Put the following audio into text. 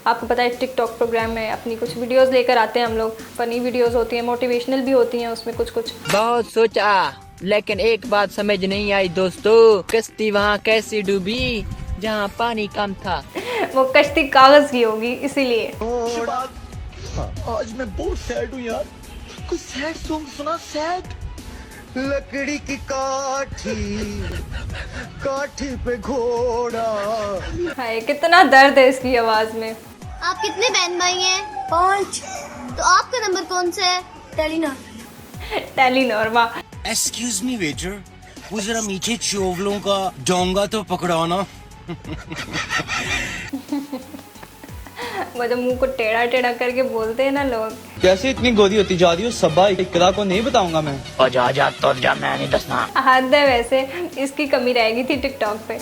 आपको पता है टिकटॉक प्रोग्राम में अपनी कुछ वीडियोस लेकर आते हैं हम लोग। फनी वीडियोस होती हैं, मोटिवेशनल भी होती हैं उसमें कुछ कुछ। बहुत सोचा लेकिन एक बात समझ नहीं आई दोस्तों, कश्ती वहाँ कैसे डूबी जहाँ पानी कम था। वो कश्ती कागज की होगी इसीलिए। आज मैं बहुत सैड हूँ यार, कुछ सैड सॉन्ग सुना। सैड लकड़ी की काठी, काठी पे घोड़ा। हाय कितना दर्द है इसकी आवाज में। आप कितने बहन भाई हैं? 5। तो आपका नंबर कौन सा है? टेलीनॉर। टेलीनॉर वाह। एक्सक्यूज मी वेटर, वो जरा मीठे चोवलों का डोंगा तो पकड़ाना। वो जो मुंह को टेढ़ा टेढ़ा करके बोलते हैं ना लोग। कैसे इतनी गोदी होती जा रही हो सबा, इकरा को नहीं बताऊंगा मैं। जा मैं नहीं दसना। हद है वैसे, इसकी कमी रहेगी थी टिकटॉक पे।